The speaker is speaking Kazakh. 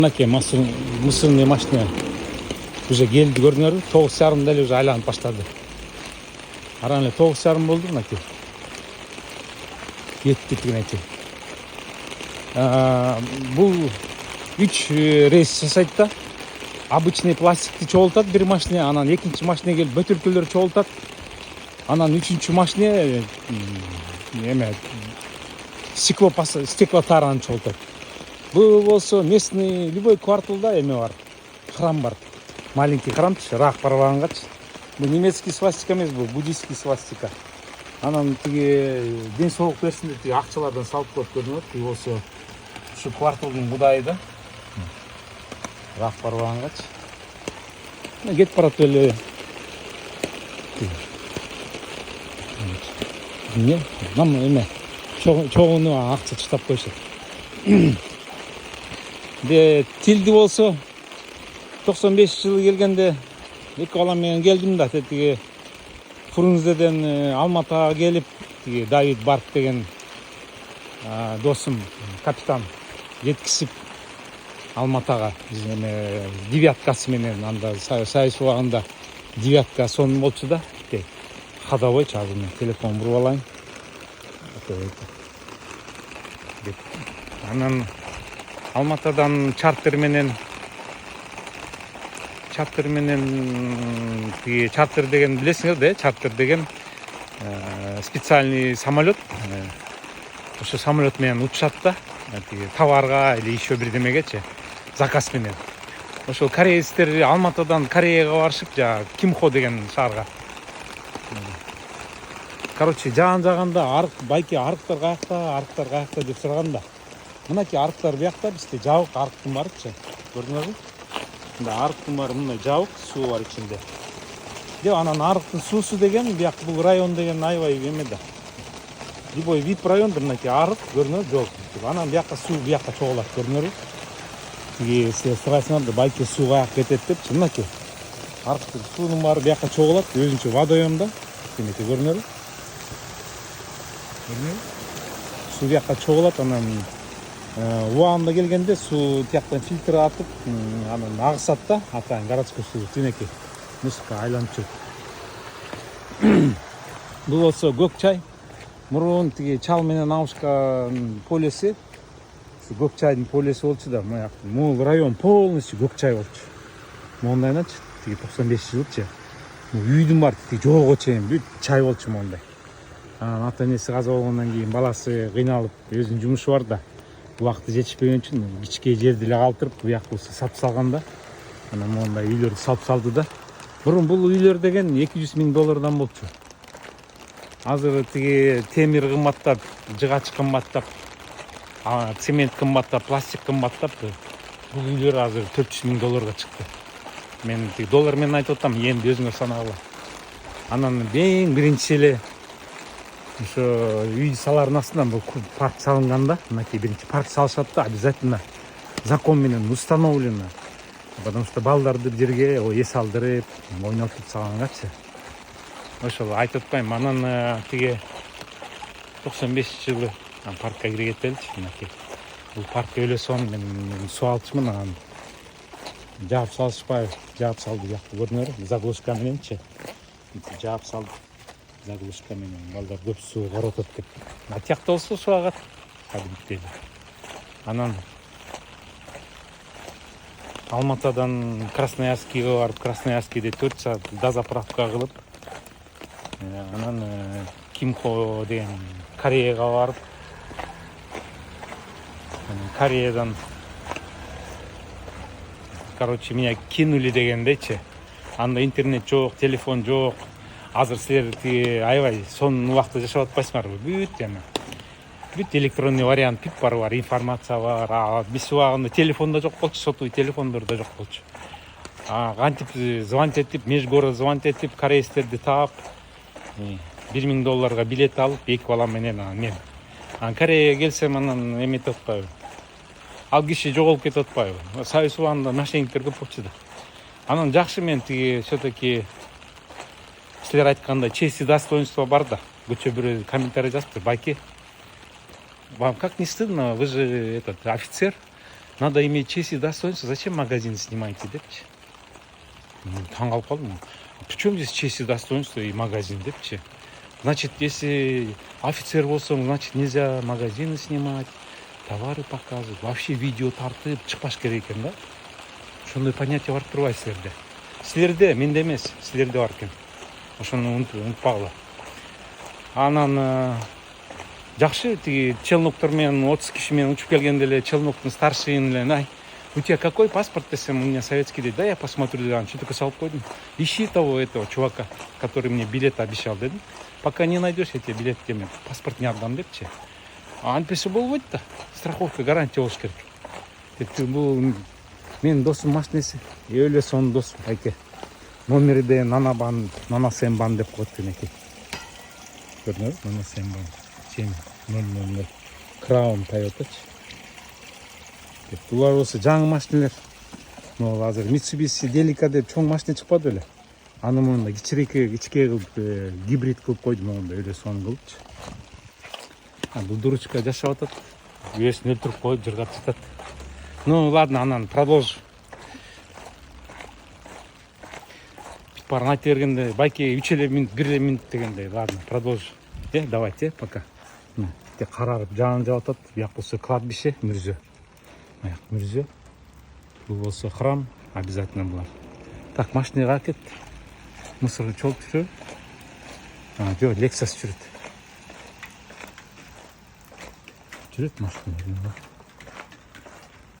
Мынакей мусорный машина уже келди, көрдүңөрбү? 9:30 эле уже айланып баштады. Аран эле 9:30 болду мынакей. Кетти тигинечи. Бул 3 рейс жасайт да. Обычный пластикти чогултат бир машина, анан экинчи машина келип бөтөлкөлөр чогултат. Анан үчүнчү машина эме стеклотараны чогултат. Бул болсо местный любой кварталда эме бар. Храм бар. Маленький храмчы, рак барабангачы. Бул немецкий свастика эмес, бул буддийский свастика. Анан тиги ден соолук берсин деп тиги акчалардан салып коюп көрдүңөр. Тиги болсо ушу кварталдын кудайы да. Рак барабангачы. Кетип барат эле. Не? Нам эме чогууну акча чыктап коюшат. Тилди болсо 95-жылы келгенде эки балам менен келдим да, тиги Фрунзеден Алматыга келип, тиги Давид Барк деген досум капитан жеткизип Алматыга девяткасы менен, анда сайыс убагында девятка сонун болчу да. Ходовойчу, азыр мен телефон буруп алайын. Анан Алматыдан чартер менен тиги чартер деген билесиңер да, чартер деген специальный самолет. Ошо самолет менен учат да, тиги товарга или еще бирдемегечи заказ менен. Ошо кореецтер Алматыдан Кореяга барышып, Кимхо деген шаарга. Короче, жаганда арык, байке арыктар каякта деп сураганда. Мынакей арыктар биякта, бизде жабык арыктын барычы. Көрдүңөрбү? Мында арыктын бары мындай жабык суу бар ичинде. Деп анан арыктын суусу деген бияк бул район деген аябай эме да. Любой вип районда мынакей арык, көрдүңөр, жок. Анан биякка суу биякка чогулат, көрдүңөрбү? Тиги сырасыңар да байке суу каяк кетет депчи, мынакей. Арыктын суунун баары биякка чогулат, өзүнчө водоемда. Демекте көрдүңөрбү? Суу биякка чогулат, анан убагында келгенде суу тияктан фильтр атып, анан агысат да, атайын городской суу тинекей мусорко айланып жүрөт. Бул болсо көк чай. Мурун тиги чал менен Аушканын полеси, көк чайдын полеси болчу да, могул район полностью көк чай болчу. Мондайначы, тиги 95-жылчы. Үйдүн бар тиги жоого чейин бүт чай болчу мондай. Анан ата энеси каза болгондон кийин баласы кыйналып, өзүнүн жумушу бар да. Убакыты жетишпеген үчүн кичке жерди эле калтырып, буяк сатып салган да. Анан мондай үйлөрдү салып салды да. Мурун бул үйлөр деген $200,000 болчу. Азыр тиги темир кымбаттап, жыгач кымбаттап, цемент кымбаттап, пластик кымбаттап, бул үйлөр азыр $400,000 чыкты. Мен тиги доллар менен айтып атам, эмди өзүңөр санагыла. Анан эң биринчи эле ошо үй салардын астынан бул парк салынганда, мынакей биринчи парк салышат да, обязательно закон менен установлено. Потому что балдарды жерге эс алдырып, ойнотуп салгангачы. Ошол айтып атпайм. Анан тиги 95-жылы паркка кире кетеличи, мынакей. Бул паркка өлө соң мен суу алчумун, анан жаап салышпай, жаап салды бияқта, көрдүңөр, заглушка мененчи. Жаап салды. Заглушка менен балдар көп суу коротот деп. Тиякта болсо суу агат. Кадимдей. Анан Алматыдан Красноярскийге барып, Красноярскийде 4 саат дозаправка кылып, анан Кимхо деген Кореяга барып, Кореядан короче меня кинули дегендечи. Анда интернет жок, телефон жок. Азыр силер аябай сонун убакта жашап атпайсыңарбы? Бүт эме. Бүт электронный вариант бар, информация бар. Биз убагында телефонда жок болчу, сотовый телефондор да жок болчу. Кантип звонить этип, межгород звонить этип, кореецтерди таап, $1,000 билет алып, эки балам менен мен. Кореяга келсем анан эметип атпайбы? Ал киши жоголуп кетип атпайбы? Сайыс убагында мошенниктер көп болчу да. Анан жакшы, мен тиги все-таки силер айткандай честь и достоинство бар да. Көчө бирөө комментарий жазыптыр, байке. Вам как не стыдно? Вы же офицер. Надо иметь честь и достоинство. Зачем магазин снимаете, депчи? Таң қалып қалдым. Причем здесь честь и достоинство и магазин, депчи? Значит, если офицер болсаң, значит, нельзя магазины снимать, товары показывать. Вообще видео тартып чыкпаш керек экен да. Ошондой понятие бар турбайбы силерде? Силерде, менде эмес, силерде бар экен. Ошону унутпагыла. Анан жакшы тиги челноктор менен 30 киши менен учуп келгенде эле челноктун старшийын эле ай, у тебя какой паспорт десем, у меня советский, да я посмотрю, да, что только салып койдум. Ищи того этого чувака, который мне билет обещал, дедим. Пока не найдешь, я тебе билет тебе паспорт не отдам депчи. Антпесе болбойт да, страховка, гарантия болуш керек. Депти бул менин досум машинеси, эле сонун досум айке. Номери де нана сенбан деп коет экен. Көрдүңүзбү? Нана сенбан. 7000 Краун Toyotачы. Булар осы жаңы машинелер. Могу азыр Mitsubishi Delica деп чоң машина чыкпады эле. Аны мында кичирээкей кылып гибрид кылып койду могунда эле сонун кылыпчы. Бул дурочка жашап атат. Үйөсүн өлтүрүп коюп жыргап жатат. Ну ладно, анан продолжу. Барын айтып бергенде байке 3 минут 1 минут дегенде, ладно, продолжу. Давайте, пока. Карарып жаан жаап атат. Бияк болсо кладбище, мүрзө. Аяк мүрзө. Бул болсо храм, обязательно булар. Так, машинага кет. Мусор чолуп жүрөбү. Жок, Lexus жүрөт. Жүрөт машина.